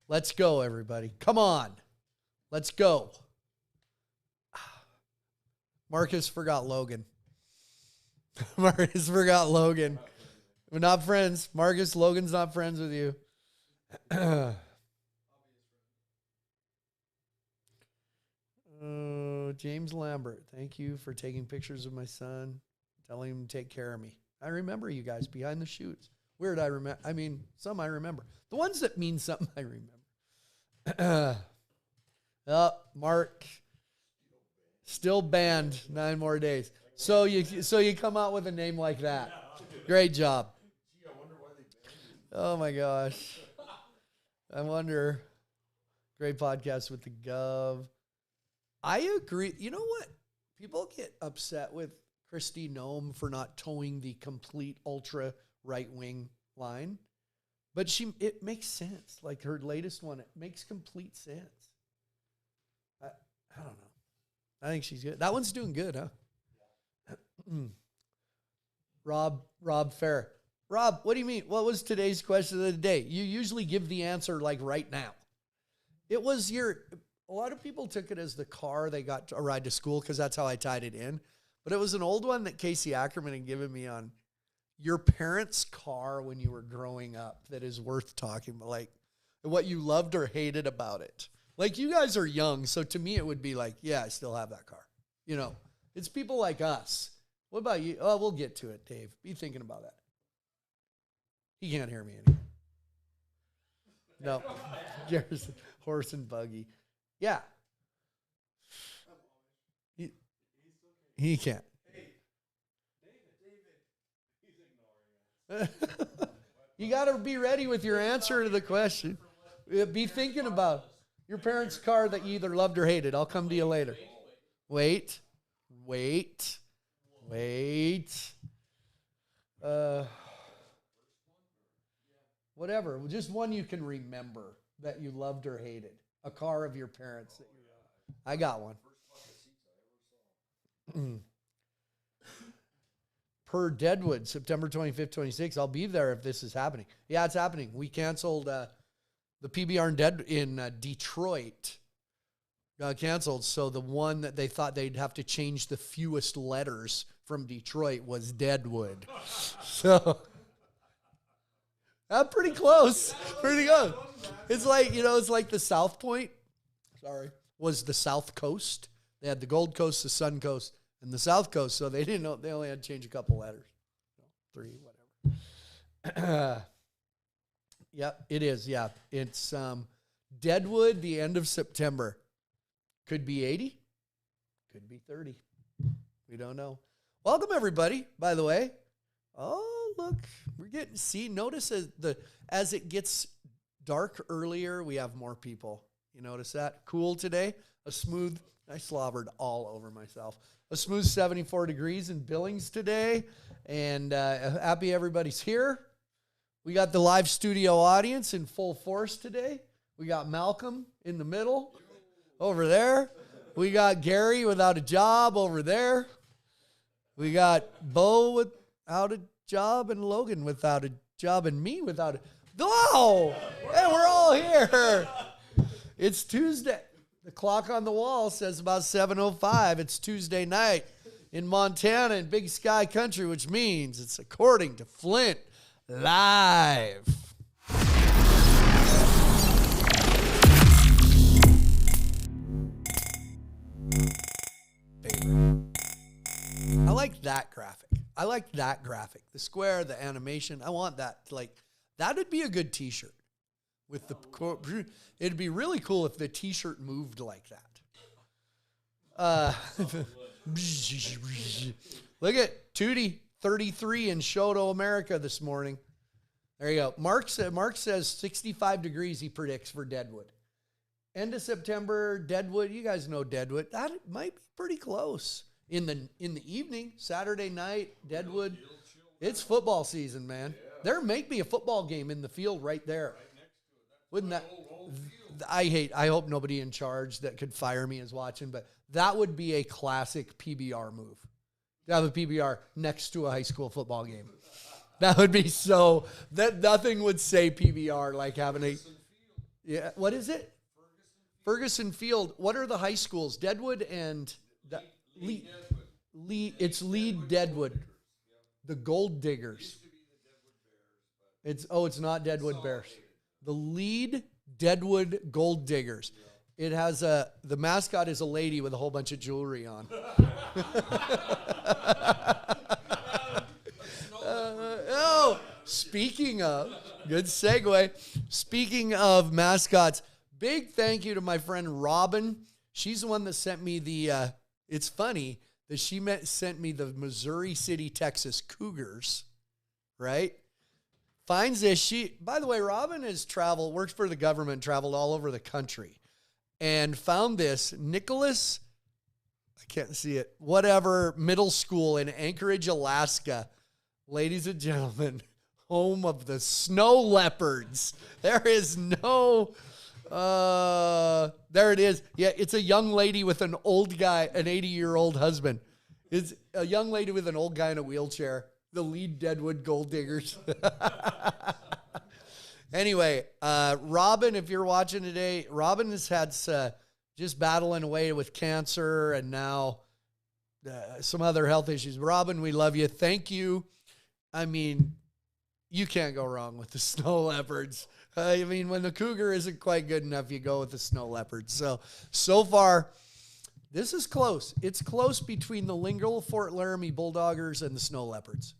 Let's go, everybody. Come on. Let's go. Marcus forgot Logan. Marcus forgot Logan. We're not friends. Marcus, Logan's not friends with you. James Lambert, thank you for taking pictures of my son, telling him to take care of me. I remember you guys behind the shoots. Weird, I remember. I mean, some I remember. The ones that mean something, I remember. Mark, still banned 9 more days. So you come out with a name like that. Great job. Oh my gosh. I wonder. Great podcast with the Gov. I agree. You know what? People get upset with Kristi Noem for not towing the complete ultra right-wing line. But it makes sense. Like her latest one, it makes complete sense. I don't know. I think she's good. That one's doing good, huh? Rob Fair. Rob, what do you mean? What was today's question of the day? You usually give the answer like right now. It was a lot of people took it as the car they got a ride to school because that's how I tied it in. But it was an old one that Casey Ackerman had given me on your parents' car when you were growing up that is worth talking about, like what you loved or hated about it. Like you guys are young, so to me it would be like, yeah, I still have that car. You know, it's people like us. What about you? Oh, we'll get to it, Dave. Be thinking about that. He can't hear me anymore. No. Garrison, horse and buggy. Yeah. He can't. Hey, David. He's ignoring us. You got to be ready with your answer to the question. Be thinking about your parents' car that you either loved or hated. I'll come to you later. Wait. Whatever. Just one you can remember that you loved or hated. A car of your parents that you loved. I got one. Per Deadwood, September 25th, 26th. I'll be there if this is happening. Yeah, it's happening. We canceled the PBR in Detroit. Got canceled. So the one that they thought they'd have to change the fewest letters from Detroit was Deadwood. So pretty close. Pretty good. It's like, it's like the South Point. Was the South Coast. They had the Gold Coast, the Sun Coast, and the South Coast. So they didn't know. They only had to change a couple letters. 3, whatever. Yep, it is. Yeah. It's Deadwood, the end of September. Could be 80. Could be 30. We don't know. Welcome, everybody, by the way. Oh, look. We're getting, notice as it gets dark earlier, we have more people. You notice that? Cool today. I slobbered all over myself. A smooth 74 degrees in Billings today. And happy everybody's here. We got the live studio audience in full force today. We got Malcolm in the middle over there. We got Gary without a job over there. We got Bo without a job and Logan without a job and me without a... Oh! Hey, we're all here. It's Tuesday. The clock on the wall says about 7:05. It's Tuesday night in Montana in Big Sky Country, which means it's according to Flint live. I like that graphic. The square, the animation. I want that. That would be a good t-shirt. With it'd be really cool if the t-shirt moved like that. Look at Tootie, 33 in Shoto, America this morning. There you go. Mark says 65 degrees he predicts for Deadwood. End of September, Deadwood. You guys know Deadwood. That might be pretty close. In the evening, Saturday night, Deadwood. It's football season, man. There may be a football game in the field right there. Wouldn't that? I hope nobody in charge that could fire me is watching, but that would be a classic PBR move. To have a PBR next to a high school football game. That would be so, that nothing would say PBR like having a, yeah, what is it? Ferguson Field. What are the high schools? Deadwood and it's Lead Deadwood. The Gold Diggers. It's not Deadwood Bears. The Lead Deadwood Gold Diggers. It has the mascot is a lady with a whole bunch of jewelry on. Speaking of, good segue. Speaking of mascots, big thank you to my friend Robin. She's the one that sent me the, it's funny that she sent me the Missouri City, Texas Cougars, right? Finds this. By the way, Robin has traveled, works for the government, traveled all over the country, and found this Nicholas, I can't see it, whatever, middle school in Anchorage, Alaska. Ladies and gentlemen, home of the snow leopards. There is no, there it is. Yeah, it's a young lady with an old guy, an 80-year-old husband. It's a young lady with an old guy in a wheelchair. The Lead Deadwood Gold Diggers. Anyway, Robin, if you're watching today, Robin has had just battling away with cancer and now some other health issues. Robin, we love you. Thank you. I mean, you can't go wrong with the snow leopards. I mean, when the cougar isn't quite good enough, you go with the snow leopards. So far, this is close. It's close between the Lingle Fort Laramie Bulldoggers and the snow leopards.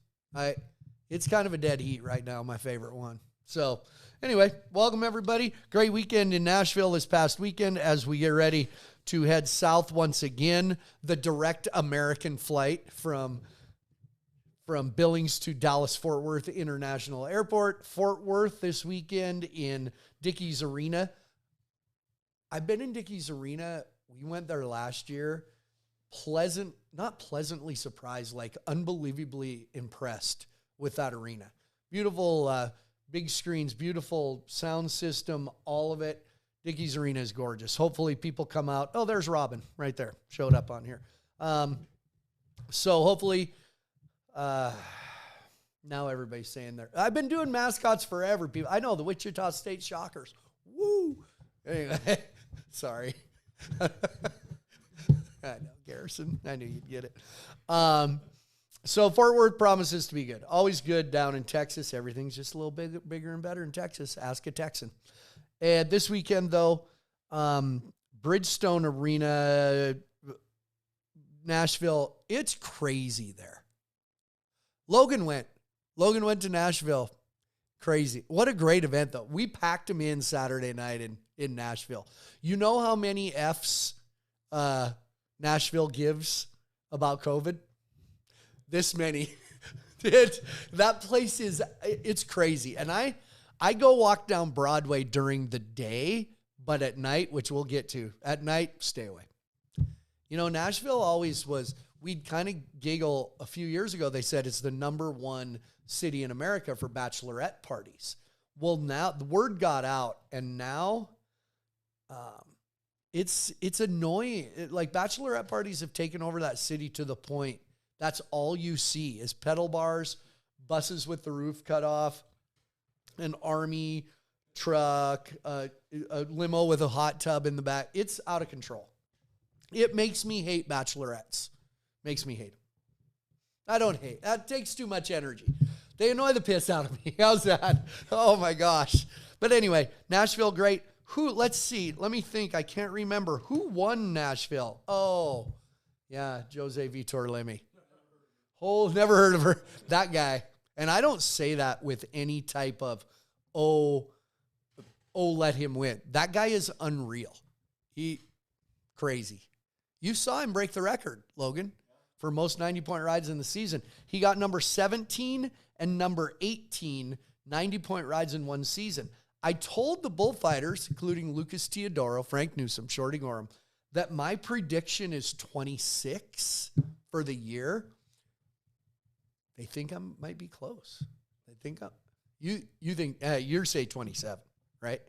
It's kind of a dead heat right now, my favorite one. So anyway, welcome everybody. Great weekend in Nashville this past weekend as we get ready to head south once again. The direct American flight from Billings to Dallas-Fort Worth International Airport. Fort Worth this weekend in Dickies Arena. I've been in Dickies Arena. We went there last year. Not pleasantly surprised, like unbelievably impressed with that arena. Beautiful big screens, beautiful sound system, all of it. Dickies Arena is gorgeous. Hopefully people come out. Oh, there's Robin right there. Showed up on here. So hopefully... now everybody's saying there. I've been doing mascots forever, people. I know the Wichita State Shockers. Woo! Anyway, sorry. I know, Garrison. I knew you'd get it. So Fort Worth promises to be good. Always good down in Texas. Everything's just a little bigger and better in Texas. Ask a Texan. And this weekend, though, Bridgestone Arena, Nashville, it's crazy there. Logan went to Nashville. Crazy. What a great event, though. We packed him in Saturday night in Nashville. You know how many Fs Nashville gives about COVID? This many. That place it's crazy. And I go walk down Broadway during the day, but at night, which we'll get to, at night, stay away. You know, Nashville always was... We'd kind of giggle a few years ago. They said it's the number 1 city in America for bachelorette parties. Well, now the word got out, and now it's annoying. Like bachelorette parties have taken over that city to the point that's all you see is pedal bars, buses with the roof cut off, an army truck, a limo with a hot tub in the back. It's out of control. It makes me hate bachelorettes. Makes me hate them. I don't hate. That takes too much energy. They annoy the piss out of me. How's that? Oh, my gosh. But anyway, Nashville, great. Let's see. Let me think. I can't remember. Who won Nashville? Oh, yeah, Jose Vitor Lemi. Oh, never heard of her. That guy. And I don't say that with any type of, let him win. That guy is unreal. Crazy. You saw him break the record, Logan, for most 90-point rides in the season. He got number 17 and number 18 90-point rides in one season. I told the bullfighters, including Lucas Teodoro, Frank Newsom, Shorty Gorham, that my prediction is 26 for the year. They think I might be close. They think you think you're say 27, right?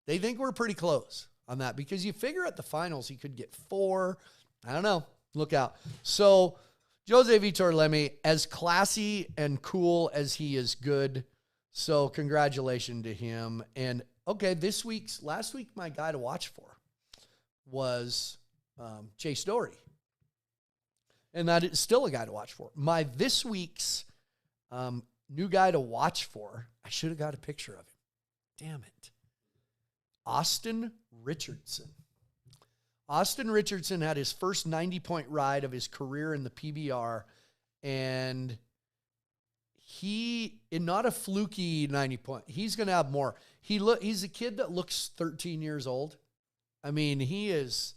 They think we're pretty close on that because you figure at the finals he could get 4. I don't know. Look out. So Jose Vitor Leme, as classy and cool as he is good. So congratulations to him. And okay, last week, my guy to watch for was Chase Dory. And that is still a guy to watch for. This week's new guy to watch for, I should have got a picture of him. Damn it. Austin Richardson. Austin Richardson had his first 90-point ride of his career in the PBR, and not a fluky 90-point. He's going to have more. He's a kid that looks 13 years old. I mean, he is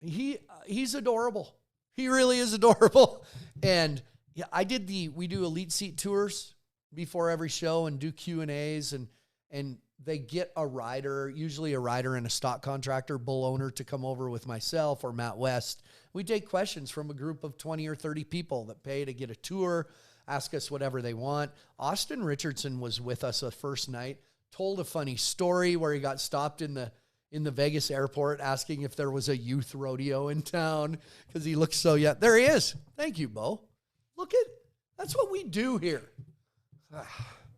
he's adorable. He really is adorable. And yeah, we do elite seat tours before every show and do Q&As, and they get a rider, usually a rider and a stock contractor, bull owner, to come over with myself or Matt West. We take questions from a group of 20 or 30 people that pay to get a tour, ask us whatever they want. Austin Richardson was with us the first night, told a funny story where he got stopped in the Vegas airport asking if there was a youth rodeo in town because he looks so young. There he is. Thank you, Bo. That's what we do here.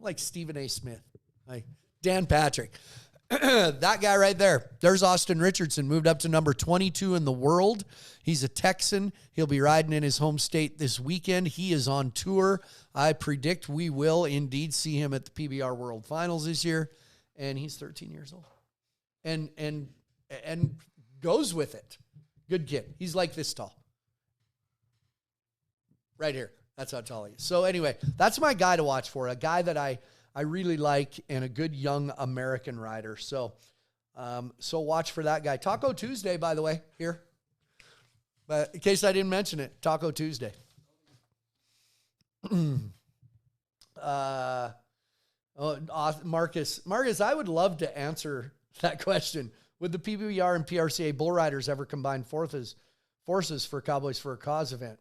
Like Stephen A. Smith. Like Dan Patrick. That guy right there. There's Austin Richardson, moved up to number 22 in the world. He's a Texan. He'll be riding in his home state this weekend. He is on tour. I predict we will indeed see him at the PBR World Finals this year. And he's 13 years old. And goes with it. Good kid. He's like this tall. Right here. That's how tall he is. So anyway, that's my guy to watch for. A guy that I really like and a good young American rider. So watch for that guy. Taco Tuesday, by the way, here. But in case I didn't mention it, Taco Tuesday. Marcus, I would love to answer that question. Would the PBR and PRCA bull riders ever combine forces for Cowboys for a Cause event?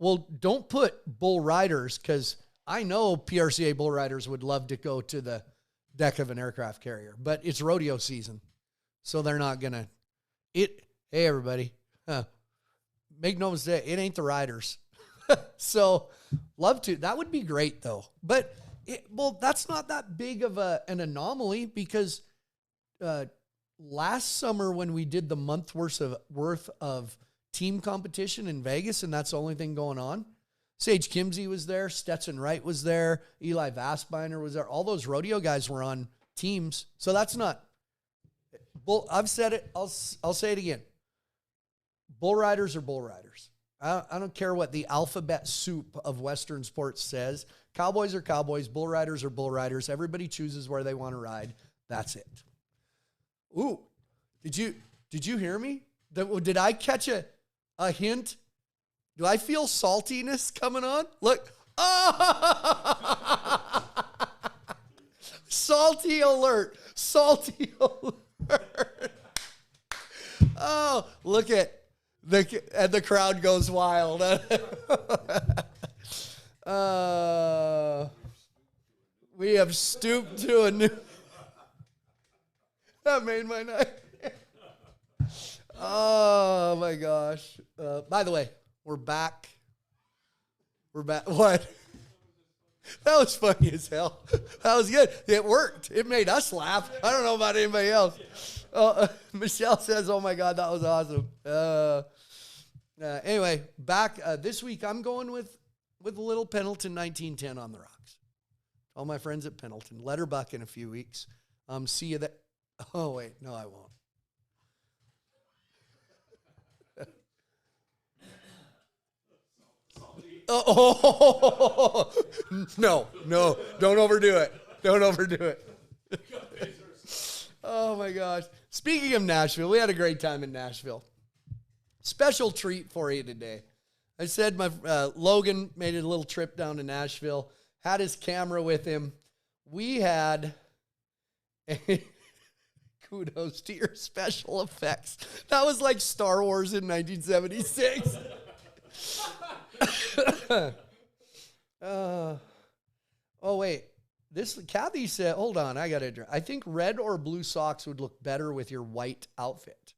Well, don't put bull riders, because I know PRCA bull riders would love to go to the deck of an aircraft carrier, but it's rodeo season, so they're not going to. Hey, everybody, make no mistake, it ain't the riders. So love to. That would be great, though. But, that's not that big of an anomaly, because last summer when we did the month worth of team competition in Vegas, and that's the only thing going on, Sage Kimsey was there, Stetson Wright was there, Eli Vassbeiner was there. All those rodeo guys were on teams. So that's not I've said it. I'll say it again. Bull riders are bull riders. I don't care what the alphabet soup of Western sports says. Cowboys are cowboys. Bull riders are bull riders. Everybody chooses where they want to ride. That's it. Ooh, did you hear me? Did I catch a hint? Do I feel saltiness coming on? Look. Oh! Salty alert. Salty alert. Oh, look at the crowd goes wild. We have stooped to a new. That made my night. Oh my gosh. By the way, we're back. What? That was funny as hell. That was good. It worked. It made us laugh. I don't know about anybody else. Michelle says, oh my God, that was awesome. Anyway, back this week, I'm going with a little Pendleton 1910 on the rocks. All my friends at Pendleton. Letterbuck in a few weeks. See you there. Oh, wait. No, I won't. Oh, no, don't overdo it. Don't overdo it. Oh, my gosh. Speaking of Nashville, we had a great time in Nashville. Special treat for you today. I said my Logan made a little trip down to Nashville, had his camera with him. We had kudos to your special effects. That was like Star Wars in 1976. Oh, wait. Kathy said, hold on, I think red or blue socks would look better with your white outfit.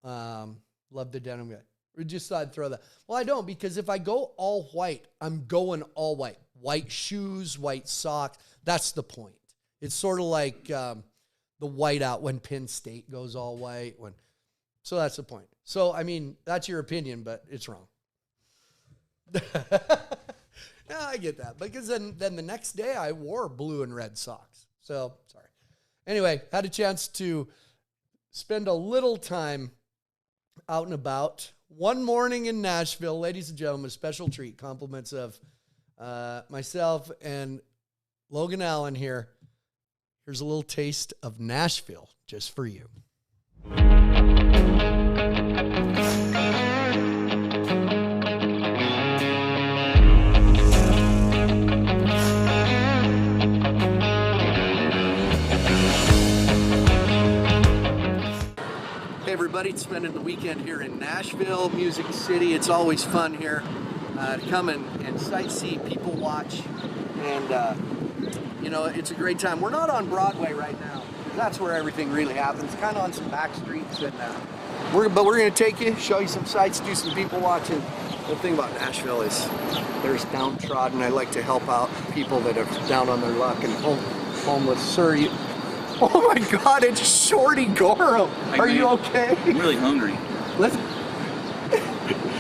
Love the denim guy. We just thought I'd throw that. Well, I don't, because if I go all white, I'm going all white. White shoes, white socks. That's the point. It's sort of like the whiteout when Penn State goes all white. So that's the point. So, I mean, that's your opinion, but it's wrong. No, I get that. Because then the next day I wore blue and red socks. So, sorry. Anyway, had a chance to spend a little time out and about. One morning in Nashville, ladies and gentlemen, a special treat. Compliments of myself and Logan Allen here. Here's a little taste of Nashville just for you. Hey everybody, spending the weekend here in Nashville, Music City. It's always fun here to come and sightsee, people watch, and you know, it's a great time. We're not on Broadway right now. That's where everything really happens, kind of on some back streets, and we're going to take you, show you some sights, do some people watching. The thing about Nashville is there's downtrodden. I like to help out people that are down on their luck and homeless. Sir, oh my God, it's Shorty Gorham. Are you okay? I'm really hungry.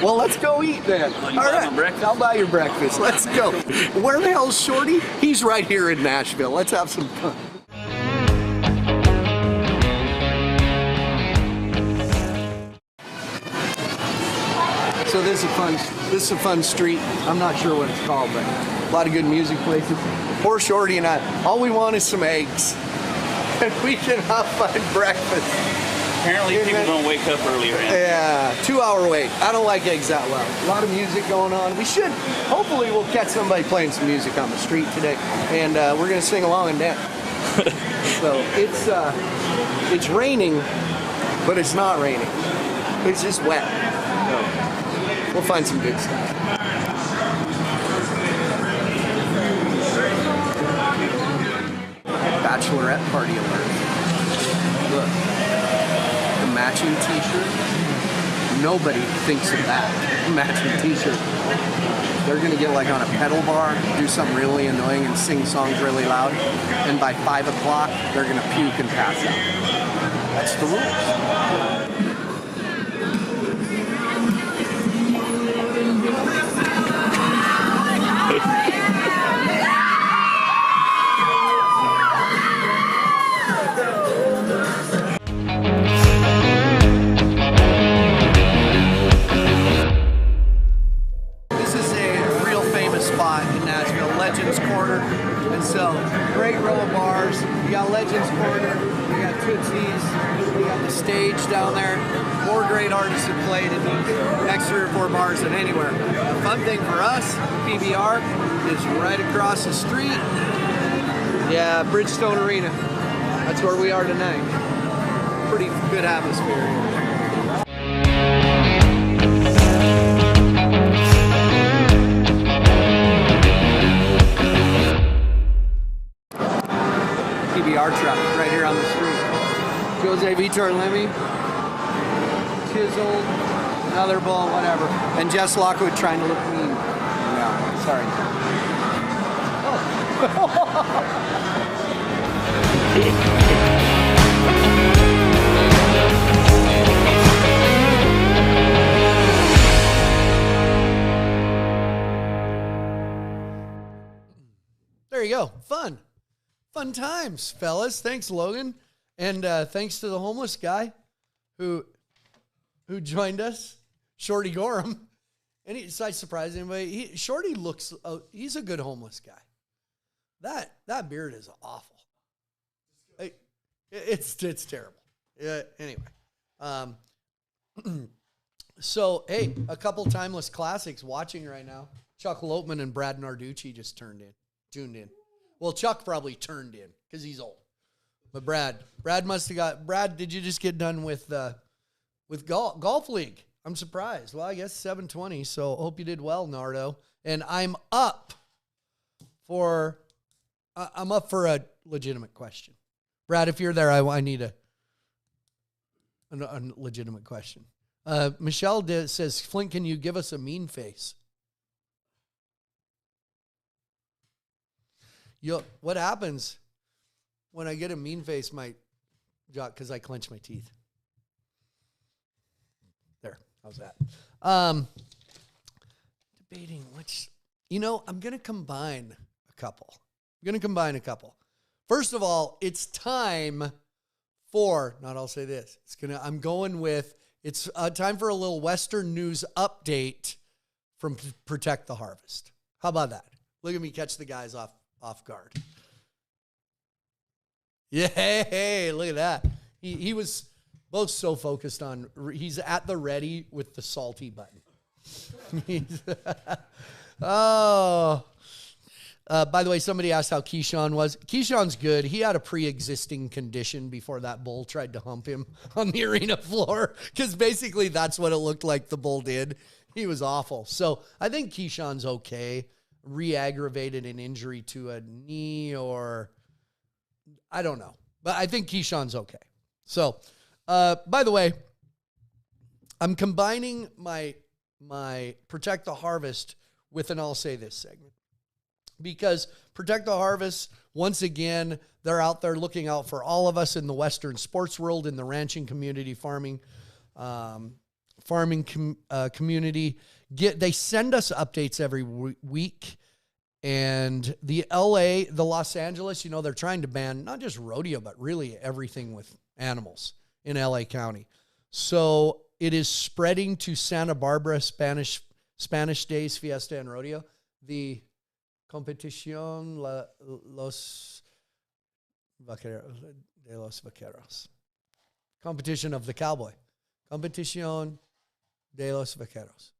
Well, let's go eat then. All right, I'll buy your breakfast. Let's go. Where the hell's Shorty? He's right here in Nashville. Let's have some fun. So this is a fun street. I'm not sure what it's called, but a lot of good music places. Poor Shorty and I, all we want is some eggs. And we cannot find breakfast. Apparently people don't wake up earlier. Yeah, 2-hour wait. I don't like eggs that well. A lot of music going on. Hopefully we'll catch somebody playing some music on the street today. And we're going to sing along and dance. So it's raining, but it's not raining. It's just wet. So we'll find some good stuff. Bachelorette party alert. Look, the matching t-shirt. Nobody thinks of that. Matching t-shirt. They're gonna get like on a pedal bar, do something really annoying and sing songs really loud. And by 5 o'clock, they're gonna puke and pass out. That's the rules. Down there, more great artists have played in the next 3 or 4 bars than anywhere. The fun thing for us, PBR, is right across the street. Yeah, Bridgestone Arena. That's where we are tonight. Pretty good atmosphere here. PBR truck right here on the street. Jose Vitor Lemmy, chiseled, another ball, whatever. And Jess Lockwood trying to look mean. Yeah, sorry. There you go. Fun times, fellas. Thanks, Logan. And thanks to the homeless guy who joined us, Shorty Gorham. And did I surprise anybody? Shorty looks, he's a good homeless guy. That beard is awful. It's terrible. Anyway. So, hey, a couple timeless classics watching right now. Chuck Lopeman and Brad Narducci just tuned in. Well, Chuck probably turned in because he's old. But Brad must have got. Brad, did you just get done with golf league? I'm surprised. Well, I guess 7:20. So hope you did well, Nardo. And I'm up for a legitimate question. Brad, if you're there, I need a legitimate question. Michelle says, Flint, can you give us a mean face? What happens when I get a mean face, my jaw, because I clench my teeth. There, how's that? Debating which, I'm going to combine a couple. First of all, it's time for, I'll say this. It's time for a little Western news update from Protect the Harvest. How about that? Look at me catch the guys off guard. Yeah, hey, look at that. He was both so focused on, he's at the ready with the salty button. By the way, somebody asked how Keyshawn was. Keyshawn's good. He had a pre-existing condition before that bull tried to hump him on the arena floor, because basically that's what it looked like the bull did. He was awful. So I think Keyshawn's okay. Re-aggravated an injury to a knee, or I don't know. But I think Keyshawn's okay. So, by the way, I'm combining my Protect the Harvest with an I'll Say This segment. Because Protect the Harvest, once again, they're out there looking out for all of us in the Western sports world, in the ranching community, farming community. They send us updates every week. And the Los Angeles, they're trying to ban not just rodeo, but really everything with animals in LA County. So it is spreading to Santa Barbara, Spanish Days, Fiesta, and Rodeo. The Competición de los Vaqueros. Competition of the Cowboy. Competición de los Vaqueros.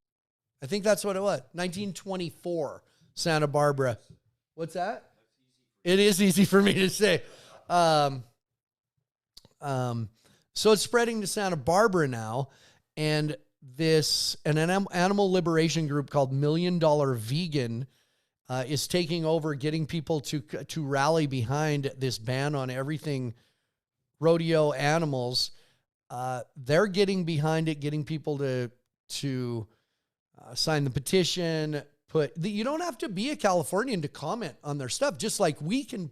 I think that's what it was. 1924, Santa Barbara. What's that? It is easy for me to say. So it's spreading to Santa Barbara now, and an animal liberation group called $1 Million Vegan is taking over, getting people to rally behind this ban on everything rodeo animals. They're getting behind it, getting people to sign the petition. You don't have to be a Californian to comment on their stuff, just like we can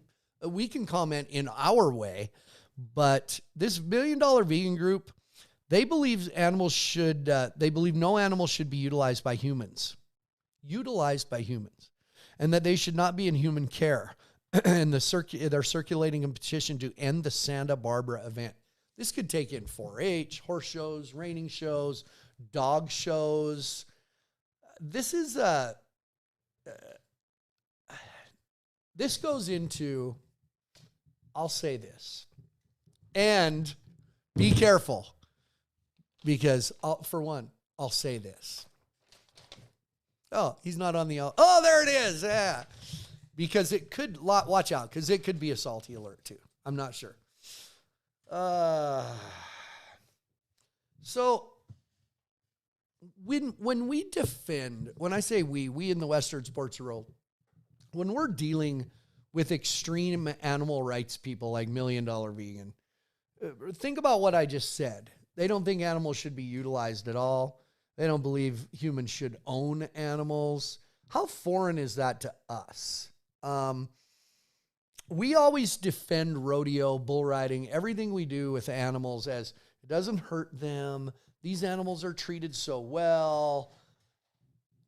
comment in our way. But this $1 Million Vegan group, they believe no animals should be utilized by humans, and that they should not be in human care. And they're circulating a petition to end the Santa Barbara event. This could take in 4-H, horse shows, reining shows, dog shows. This goes into, I'll say this, and be careful, because for one, I'll say this. Oh, he's not on the, oh, there it is. Yeah. Because it could, watch out, because it could be a salty alert too. I'm not sure. So when we defend, when I say we in the Western sports world, when we're dealing with extreme animal rights people like $1 Million Vegan, think about what I just said. They don't think animals should be utilized at all. They don't believe humans should own animals. How foreign is that to us? We always defend rodeo, bull riding, everything we do with animals as it doesn't hurt them. These animals are treated so well.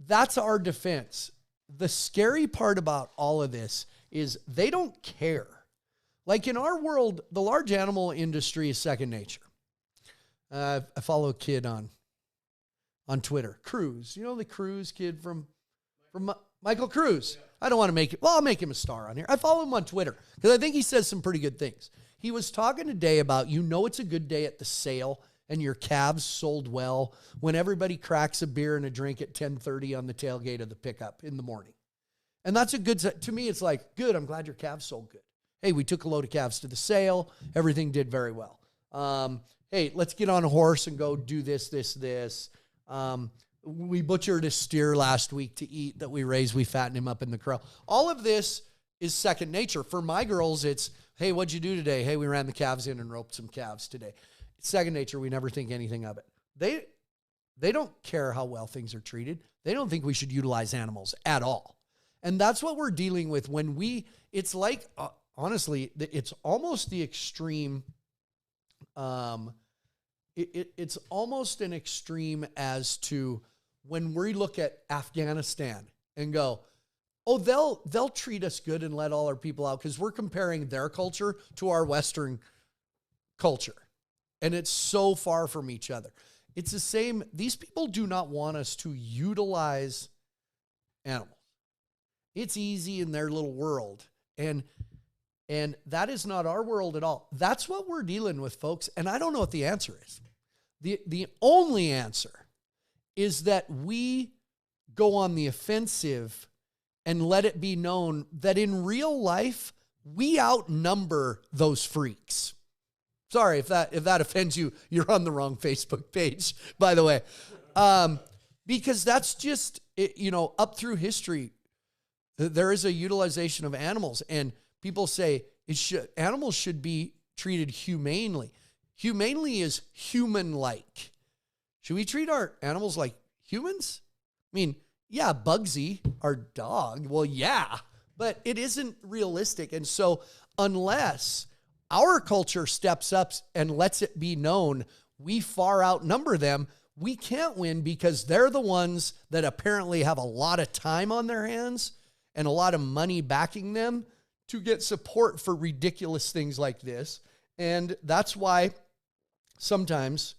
That's our defense. The scary part about all of this is they don't care. Like in our world, the large animal industry is second nature. I follow a kid on Twitter, Cruz. You know the Cruz kid from Michael Cruz. Yeah. I don't want to make it. Well, I'll make him a star on here. I follow him on Twitter because I think he says some pretty good things. He was talking today about, it's a good day at the sale and your calves sold well when everybody cracks a beer and a drink at 10:30 on the tailgate of the pickup in the morning. And that's a good, to me, it's like, good, I'm glad your calves sold good. Hey, we took a load of calves to the sale. Everything did very well. Hey, let's get on a horse and go do this. We butchered a steer last week to eat that we raised. We fattened him up in the corral. All of this is second nature. For my girls, it's, hey, what'd you do today? Hey, we ran the calves in and roped some calves today. It's second nature. We never think anything of it. They don't care how well things are treated. They don't think we should utilize animals at all. And that's what we're dealing with when it's like, honestly, it's almost the extreme. It's almost an extreme as to when we look at Afghanistan and go, oh, they'll treat us good and let all our people out, because we're comparing their culture to our Western culture. And it's so far from each other. It's the same. These people do not want us to utilize animals. It's easy in their little world. And that is not our world at all. That's what we're dealing with, folks. And I don't know what the answer is. The only answer is that we go on the offensive and let it be known that in real life, we outnumber those freaks. Sorry if that offends you. You're on the wrong Facebook page, by the way. Because that's just, up through history, there is a utilization of animals, and people say animals should be treated humanely. Humanely is human-like. Should we treat our animals like humans? I mean, yeah, Bugsy, our dog, well, yeah, but it isn't realistic. And so unless our culture steps up and lets it be known we far outnumber them, we can't win, because they're the ones that apparently have a lot of time on their hands and a lot of money backing them to get support for ridiculous things like this. And that's why sometimes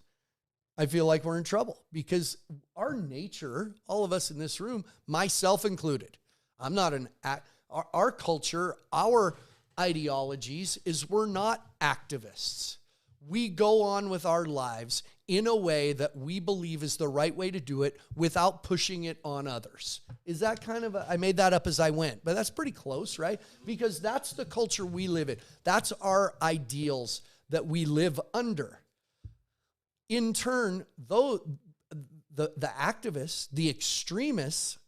I feel like we're in trouble, because our nature, all of us in this room, myself included, our culture, our ideologies is we're not activists. We go on with our lives in a way that we believe is the right way to do it without pushing it on others. Is that kind of I made that up as I went, but that's pretty close, right? Because that's the culture we live in. That's our ideals that we live under. In turn, though, the activists, the extremists,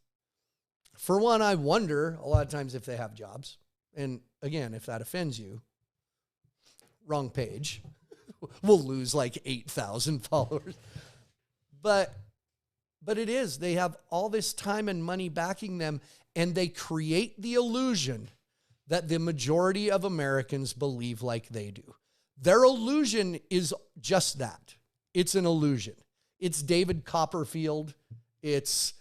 for one, I wonder a lot of times if they have jobs. And again, if that offends you, wrong page. We'll lose like 8,000 followers. But it is. They have all this time and money backing them, and they create the illusion that the majority of Americans believe like they do. Their illusion is just that. It's an illusion. It's David Copperfield. It's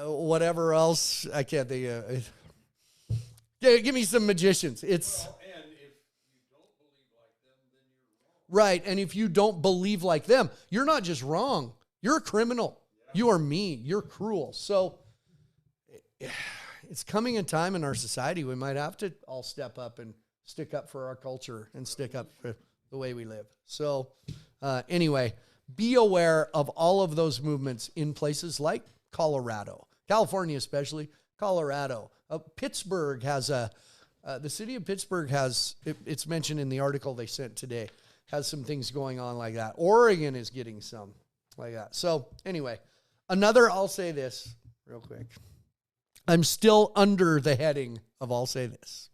whatever else. I can't think of. Give me some magicians. It's... Right, and if you don't believe like them, you're not just wrong. You're a criminal. You are mean. You're cruel. So it's coming a time in our society we might have to all step up and stick up for our culture and stick up for the way we live. So anyway, be aware of all of those movements in places like Colorado, California especially, Colorado. Pittsburgh has the city of Pittsburgh has, it's mentioned in the article they sent today, has some things going on like that. Oregon is getting some like that. So anyway, I'll say this real quick. I'm still under the heading of I'll say this.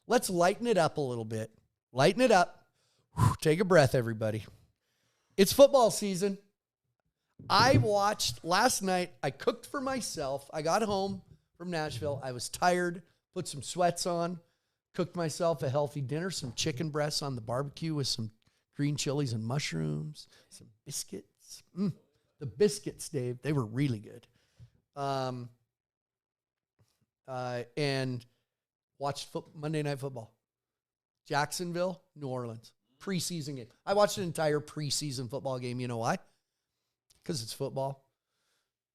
Let's lighten it up a little bit. Lighten it up. Whew, take a breath, everybody. It's football season. I watched last night. I cooked for myself. I got home from Nashville. I was tired, put some sweats on, cooked myself a healthy dinner, some chicken breasts on the barbecue with some green chilies and mushrooms, some biscuits. The biscuits, Dave, they were really good. And watched Monday Night Football. Jacksonville, New Orleans, preseason game. I watched an entire preseason football game. You know why? Because it's football.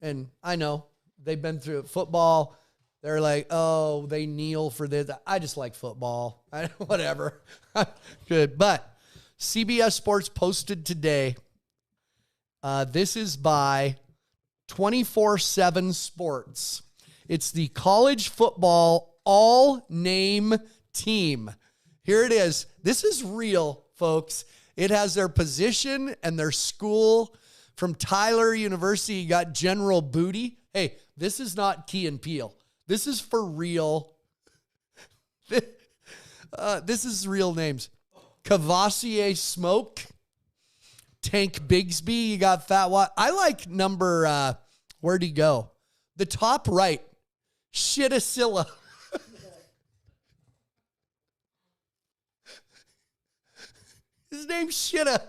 And I know they've been through football. They're like, oh, they kneel for this. I just like football. Whatever. Good. But CBS Sports posted today, this is by 24/7 Sports. It's the college football all-name team. Here it is. This is real, folks. It has their position and their school. From Tyler University, you got General Booty. Hey, this is not Key and Peele. This is for real. This is real names. Cavassier Smoke, Tank Bigsby. You got Fat Watt. I like number, where'd he go? The top right. Shitasilla. His name's Shitta.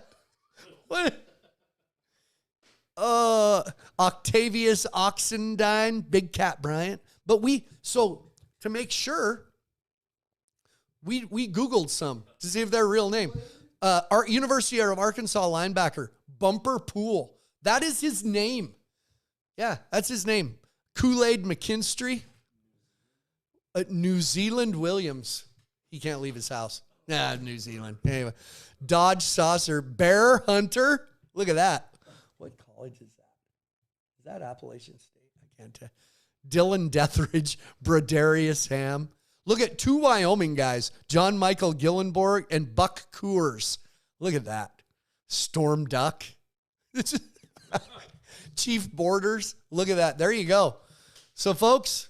What? Octavius Oxendine, Big Cat Bryant. But to make sure, we Googled some to see if they're real name. Our University of Arkansas linebacker, Bumper Pool. That is his name. Yeah, that's his name. Kool-Aid McKinstry. New Zealand Williams. He can't leave his house. Nah, New Zealand. Anyway. Dodge Saucer. Bear Hunter. Look at that. What college is that? Is that Appalachian State? I can't tell. Dylan Deathridge. Brodarius Ham. Look at 2 Wyoming guys. John Michael Gillenborg and Buck Coors. Look at that. Storm Duck. Chief Borders. Look at that. There you go. So, folks,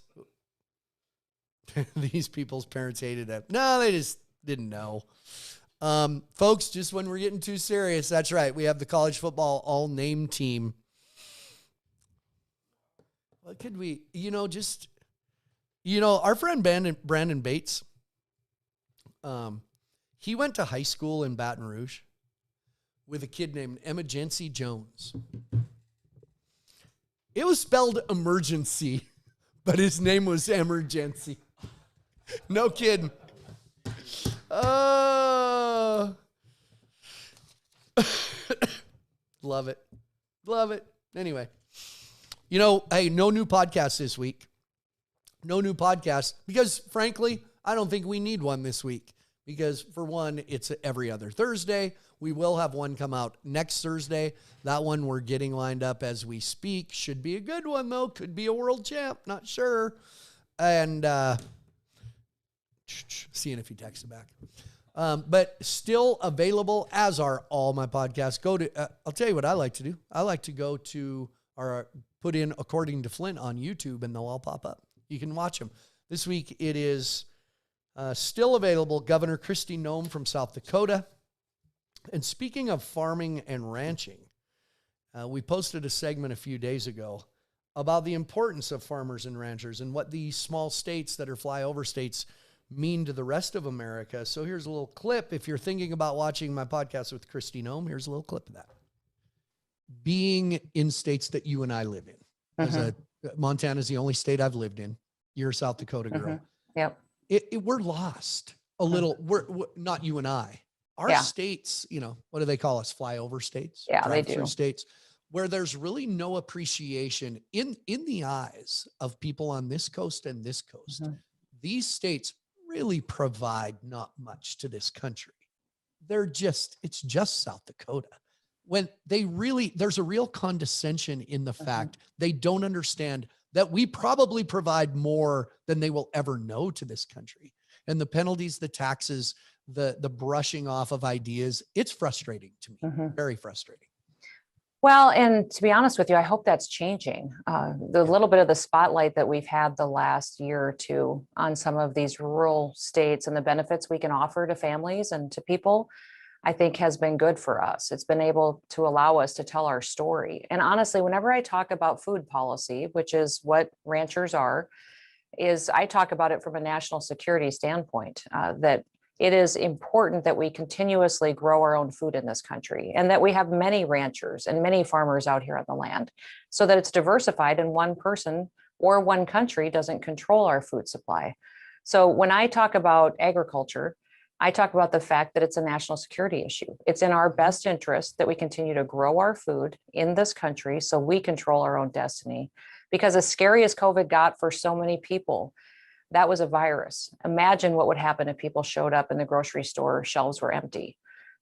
these people's parents hated it. No, they just didn't know. Folks, just when we're getting too serious, that's right. We have the college football all-name team. What could we, our friend Brandon Bates, he went to high school in Baton Rouge with a kid named Emergency Jones. It was spelled emergency, but his name was Emergency. No kidding. Love it. Love it. Anyway, hey, no new podcast this week. No new podcast because, frankly, I don't think we need one this week because, for one, it's every other Thursday. We will have one come out next Thursday. That one we're getting lined up as we speak. Should be a good one, though. Could be a world champ. Not sure. And seeing if he texts back. But still available, as are all my podcasts. I'll tell you what I like to do. I like to go to put in According to Flint on YouTube, and they'll all pop up. You can watch them. This week it is still available. Governor Kristi Noem from South Dakota. And speaking of farming and ranching, we posted a segment a few days ago about the importance of farmers and ranchers and what these small states that are flyover states mean to the rest of America. So here's a little clip. If you're thinking about watching my podcast with Kristi Noem, here's a little clip of that. Being in states that you and I live in. Montana's the only state I've lived in. You're a South Dakota girl. Yep. We're lost a little. We're not you and I. Our states, what do they call us? Flyover states? Yeah, they do. States where there's really no appreciation in the eyes of people on this coast and this coast. These states really provide not much to this country. It's just South Dakota. When there's a real condescension in the fact they don't understand that we probably provide more than they will ever know to this country. And the penalties, the taxes, the brushing off of ideas, it's frustrating to me, very frustrating. Well, and to be honest with you, I hope that's changing. The little bit of the spotlight that we've had the last year or two on some of these rural states and the benefits we can offer to families and to people, I think has been good for us. It's been able to allow us to tell our story. And honestly, whenever I talk about food policy, which is what ranchers are, I talk about it from a national security standpoint, that it is important that we continuously grow our own food in this country and that we have many ranchers and many farmers out here on the land so that it's diversified and one person or one country doesn't control our food supply. So when I talk about agriculture, I talk about the fact that it's a national security issue. It's in our best interest that we continue to grow our food in this country so we control our own destiny. Because as scary as COVID got for so many people, that was a virus. Imagine what would happen if people showed up in the grocery store, shelves were empty,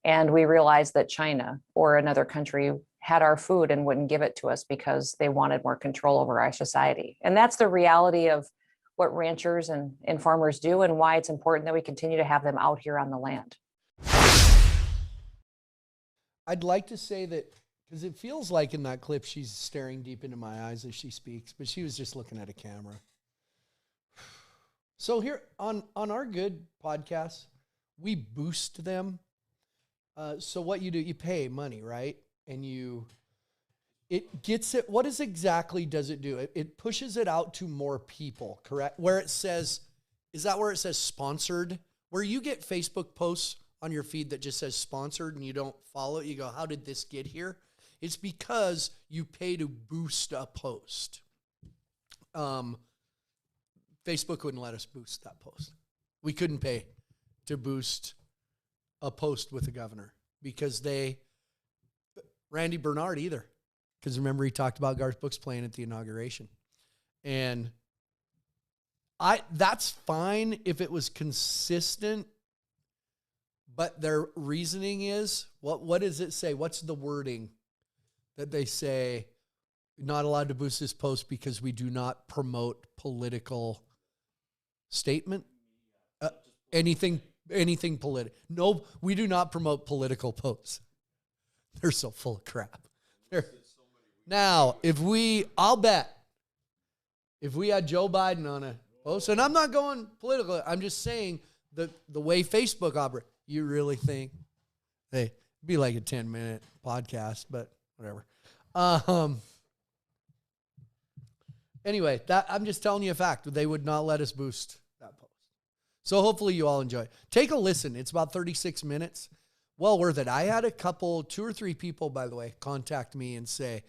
and we realized that China or another country had our food and wouldn't give it to us because they wanted more control over our society. And that's the reality of what ranchers and farmers do and why it's important that we continue to have them out here on the land. I'd like to say that, because it feels like in that clip she's staring deep into my eyes as she speaks, but she was just looking at a camera. So here on our good podcasts, we boost them. So what you do, you pay money, right? and it gets it. What exactly does it do? It pushes it out to more people, correct? Where it says, is that where it says sponsored? Where you get Facebook posts on your feed that just says sponsored and you don't follow it, you go, how did this get here? It's because you pay to boost a post. Facebook wouldn't let us boost that post. We couldn't pay to boost a post with the governor because Randy Bernard either. Because remember, he talked about Garth Brooks playing at the inauguration. And that's fine if it was consistent, but their reasoning is, what does it say? What's the wording that they say, not allowed to boost this post because we do not promote political statement? Anything political. No, we do not promote political posts. They're so full of crap. Now, I'll bet, if we had Joe Biden on a post, and I'm not going political, I'm just saying the way Facebook operates, you really think, hey, it'd be like a 10-minute podcast, but whatever. Anyway, I'm just telling you a fact. They would not let us boost that post. So hopefully you all enjoy it. Take a listen. It's about 36 minutes. Well worth it. I had 2 or 3 people, by the way, contact me and say,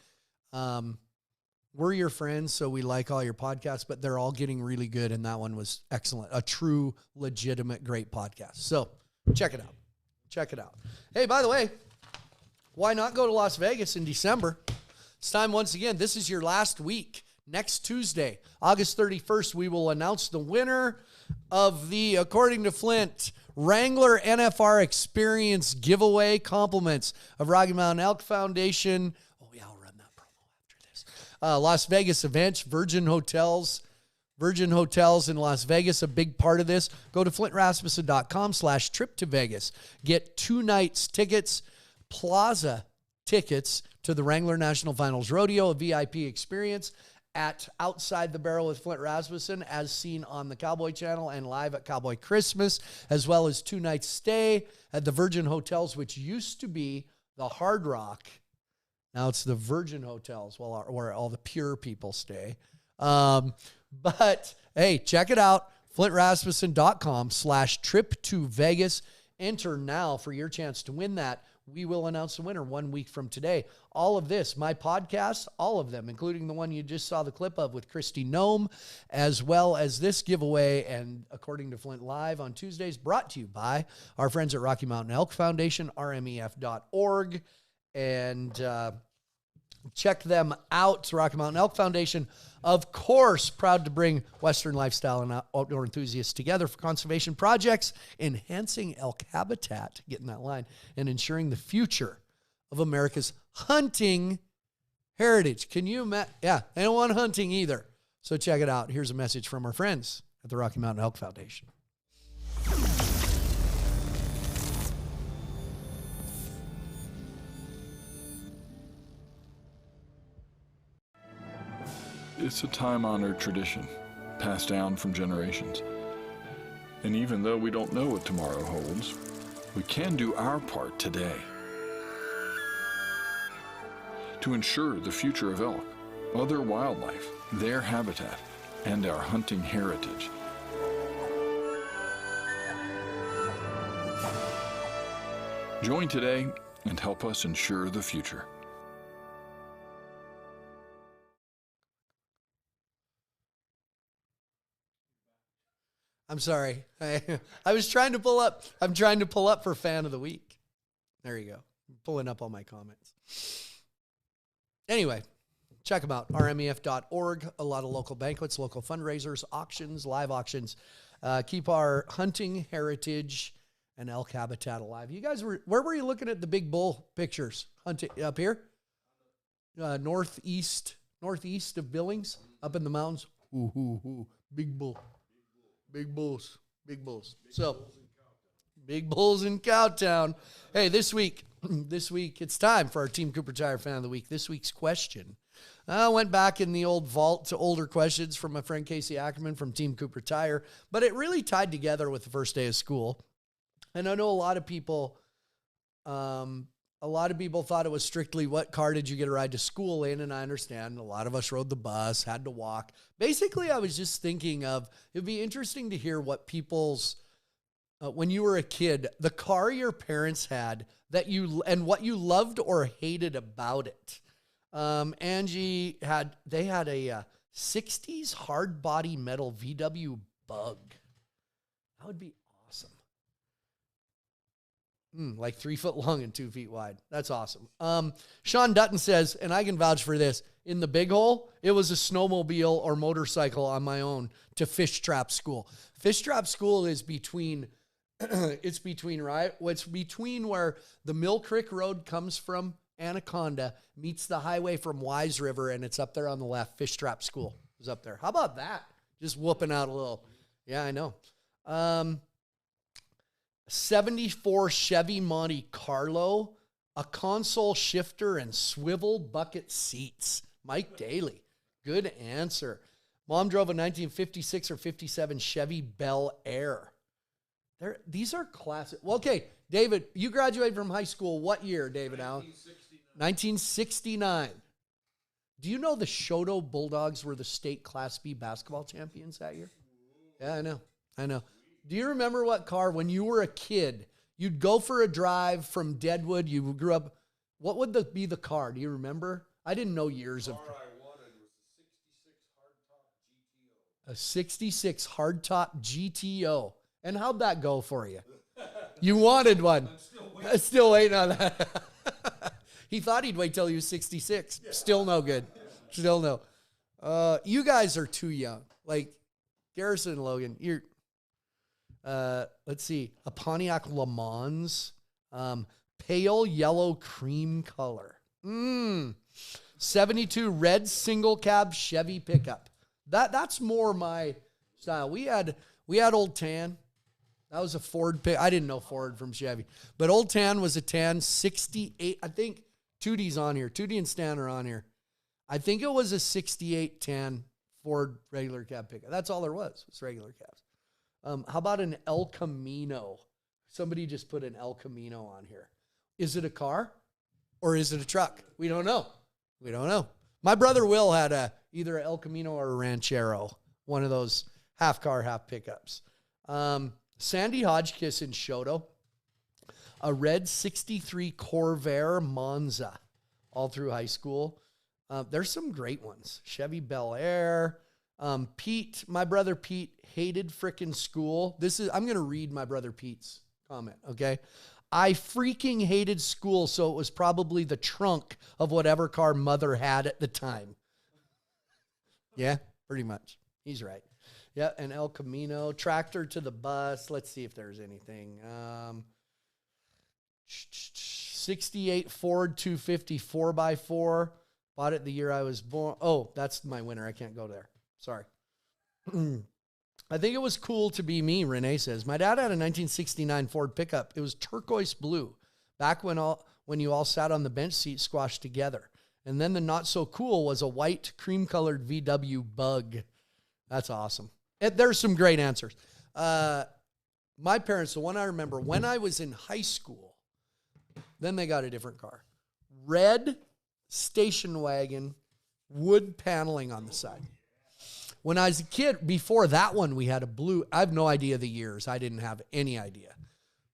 we're your friends, so we like all your podcasts, but they're all getting really good, and that one was excellent. A true, legitimate, great podcast. So check it out. Check it out. Hey, by the way, why not go to Las Vegas in December? It's time once again. This is your last week. Next Tuesday, August 31st, we will announce the winner of the, according to Flint, Wrangler NFR Experience giveaway. Compliments of Rocky Mountain Elk Foundation. Oh, yeah, I'll run that promo after this. Las Vegas events, Virgin Hotels in Las Vegas, a big part of this. Go to flintrasmussen.com/trip to Vegas. Get 2 nights tickets, plaza tickets to the Wrangler National Finals Rodeo, a VIP experience at Outside the Barrel with Flint Rasmussen, as seen on the Cowboy Channel and live at Cowboy Christmas, as well as 2 nights stay at the Virgin Hotels, which used to be the Hard Rock. Now it's the Virgin Hotels, where all the pure people stay. But hey, check it out. FlintRasmussen.com/trip to Vegas. Enter now for your chance to win that. We will announce the winner 1 week from today. All of this, my podcasts, all of them, including the one you just saw the clip of with Christy Nome, as well as this giveaway, and According to Flint Live on Tuesdays, brought to you by our friends at Rocky Mountain Elk Foundation, RMEF.org. And check them out, Rocky Mountain Elk Foundation. Of course, proud to bring Western lifestyle and outdoor enthusiasts together for conservation projects, enhancing elk habitat, getting that line, and ensuring the future of America's hunting heritage. Can you imagine? Yeah, they don't want hunting either. So check it out. Here's a message from our friends at the Rocky Mountain Elk Foundation. It's a time-honored tradition, passed down from generations. And even though we don't know what tomorrow holds, we can do our part today to ensure the future of elk, other wildlife, their habitat, and our hunting heritage. Join today and help us ensure the future. I'm sorry. I was trying to pull up. I'm trying to pull up for Fan of the Week. There you go. I'm pulling up all my comments. Anyway, check them out. RMEF.org. A lot of local banquets, local fundraisers, auctions, live auctions. Keep our hunting heritage and elk habitat alive. You guys where were you looking at the big bull pictures? Hunting up here? Northeast of Billings, up in the mountains. Big bull. Big bulls. So, big bulls in Cowtown. Hey, this week it's time for our Team Cooper Tire Fan of the Week. This week's question. I went back in the old vault to older questions from my friend Casey Ackerman from Team Cooper Tire, but it really tied together with the first day of school. And I know a lot of people a lot of people thought it was strictly what car did you get a ride to school in, and I understand a lot of us rode the bus, had to walk. Basically, I was just thinking of, it'd be interesting to hear what people's, when you were a kid, the car your parents had that and what you loved or hated about it. Angie had a 60s hard body metal VW Bug. That would be awesome. Like 3 foot long and 2 feet wide. That's awesome. Sean Dutton says, and I can vouch for this, in the Big Hole, it was a snowmobile or motorcycle on my own to Fish Trap School. Fish Trap School is between, it's between where the Mill Creek Road comes from Anaconda, meets the highway from Wise River, and it's up there on the left. Fish Trap School is up there. How about that? Just whooping out a little. Yeah, I know. 74 Chevy Monte Carlo, a console shifter, and swivel bucket seats. Mike Daly. Good answer. Mom drove a 1956 or 57 Chevy Bel Air. These are classic. Well, okay, David, you graduated from high school what year, David Allen? 1969. Do you know the Shoto Bulldogs were the state Class B basketball champions that year? Yeah, I know. Do you remember what car, when you were a kid, you'd go for a drive from Deadwood, you grew up, what would be the car? Do you remember? I didn't know years of. The car I wanted was A 66 hardtop GTO. And how'd that go for you? You wanted one. I'm still waiting on that. He thought he'd wait till he was 66. Yeah. Still no good. Still no. You guys are too young. Like Garrison and Logan, you're, let's see, a Pontiac Le Mans, pale yellow cream color. 72 red single cab Chevy pickup. That's more my style. We had Old Tan. That was a Ford pick. I didn't know Ford from Chevy, but Old Tan was a tan 68. I think Tootie's on here. Tootie and Stan are on here. I think it was a 68 tan Ford regular cab pickup. That's all there was regular cabs. How about an El Camino? Somebody just put an El Camino on here. Is it a car or is it a truck? We don't know. My brother Will had either an El Camino or a Ranchero, one of those half car, half pickups. Sandy Hodgkiss in Shoto, a red 63 Corvair Monza all through high school. There's some great ones. Chevy Bel Air. Pete, my brother Pete, hated frickin' school. I'm going to read my brother Pete's comment, okay? I freaking hated school, so it was probably the trunk of whatever car mother had at the time. Yeah, pretty much. He's right. Yeah, an El Camino, tractor to the bus. Let's see if there's anything. 68 Ford 250 4x4. Bought it the year I was born. Oh, that's my winner. I can't go there. Sorry. I think it was cool to be me, Renee says. My dad had a 1969 Ford pickup. It was turquoise blue. Back when you all sat on the bench seat squashed together. And then the not so cool was a white cream-colored VW Bug. That's awesome. There's some great answers. My parents, the one I remember, when I was in high school, then they got a different car. Red station wagon, wood paneling on the side. When I was a kid, before that one, we had a blue. I have no idea the years. I didn't have any idea.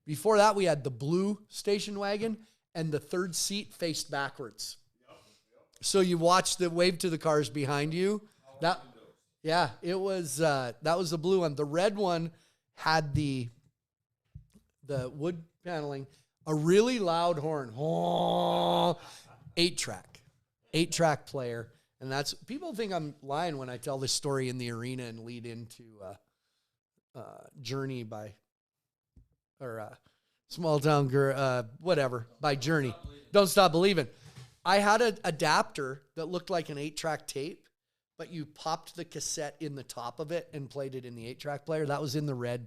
Before that, we had the blue station wagon, and the third seat faced backwards. So you watch the wave to the cars behind you. Yeah, it was, that was the blue one. The red one had the wood paneling, a really loud horn, 8-track player. And that's, people think I'm lying when I tell this story in the arena and lead into Journey Small Town Girl, whatever, by Journey. Don't Stop Believing. I had an adapter that looked like an 8-track tape, but you popped the cassette in the top of it and played it in the 8-track player. That was in the red.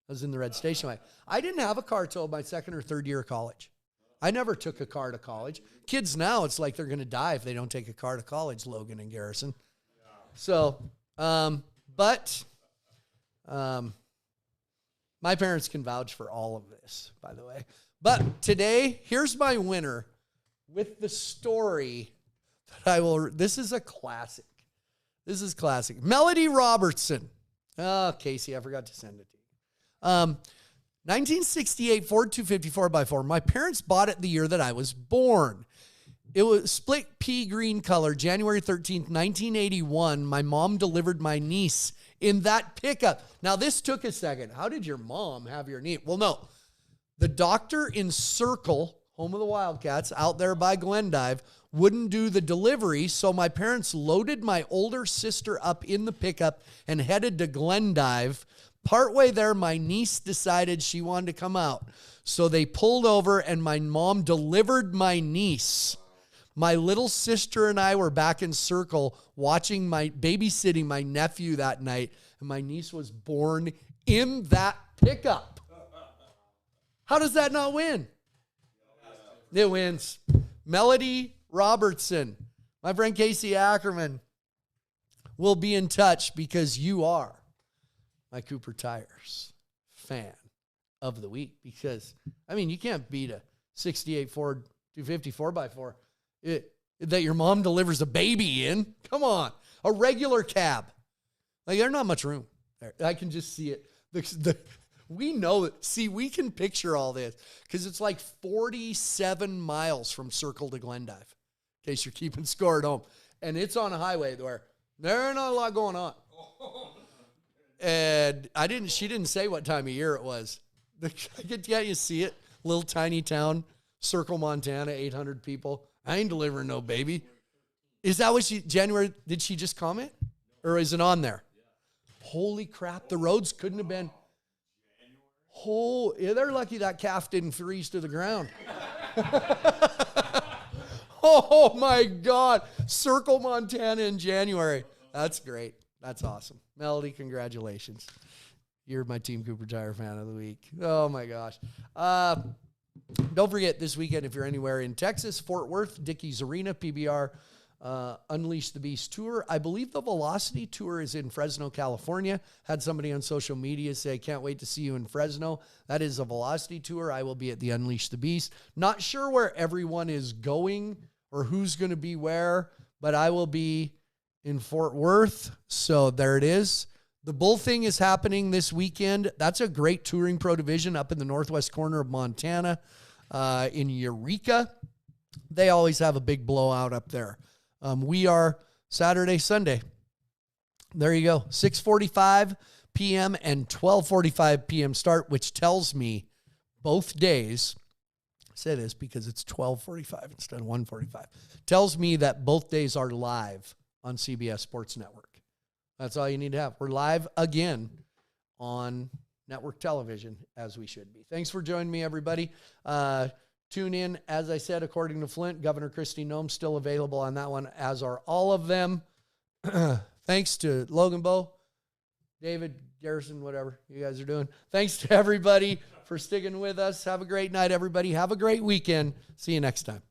That was in the red station wagon. I didn't have a car till my second or third year of college. I never took a car to college. Kids now, it's like they're going to die if they don't take a car to college, Logan and Garrison. So, My parents can vouch for all of this, by the way. But today, here's my winner with the story that I will. This is a classic. This is classic. Melody Robertson. Oh, Casey, I forgot to send it to you. 1968 Ford 250 4x4. My parents bought it the year that I was born. It was split pea green color, January 13th, 1981. My mom delivered my niece in that pickup. Now, this took a second. How did your mom have your niece? Well, no. The doctor in Circle, home of the Wildcats, out there by Glendive, wouldn't do the delivery, so my parents loaded my older sister up in the pickup and headed to Glendive. Partway there, my niece decided she wanted to come out, so they pulled over and my mom delivered my niece. My little sister and I were back in Circle babysitting my nephew that night, and my niece was born in that pickup. How does that not win? It wins. Melody Robertson, my friend Casey Ackerman, will be in touch because you are my Cooper Tires fan of the week. Because, I mean, you can't beat a 68 Ford 250 4x4 that your mom delivers a baby in. Come on. A regular cab. Like, there's not much room there. I can just see it. We know it. See, we can picture all this because it's like 47 miles from Circle to Glendive, in case you're keeping score at home. And it's on a highway where there's not a lot going on. And she didn't say what time of year it was. Yeah, you see it. Little tiny town, Circle, Montana, 800 people. I ain't delivering no baby. Is that what January, did she just comment? Or is it on there? Holy crap, the roads couldn't have been. Oh, yeah, they're lucky that calf didn't freeze to the ground. Oh, my God. Circle, Montana in January. That's great. That's awesome. Melody, congratulations. You're my Team Cooper Tire fan of the week. Oh, my gosh. Don't forget, this weekend, if you're anywhere in Texas, Fort Worth, Dickies Arena, PBR, Unleash the Beast Tour. I believe the Velocity Tour is in Fresno, California. Had somebody on social media say, can't wait to see you in Fresno. That is a Velocity Tour. I will be at the Unleash the Beast. Not sure where everyone is going or who's going to be where, but I will be in Fort Worth. So there it is. The Bull Thing is happening this weekend. That's a great touring pro division up in the northwest corner of Montana, in Eureka. They always have a big blowout up there. We are Saturday, Sunday. There you go. 6:45 p.m. and 12:45 p.m. start, which tells me both days, I say this because it's 12:45 instead of 1:45, tells me that both days are live on CBS Sports Network. That's all you need to have. We're live again on network television, as we should be. Thanks for joining me, everybody. Tune in. As I said, according to Flint, Governor Kristi Noem still available on that one, as are all of them. Thanks to Logan Bowe, David Garrison, whatever you guys are doing. Thanks to everybody for sticking with us. Have a great night, everybody. Have a great weekend. See you next time.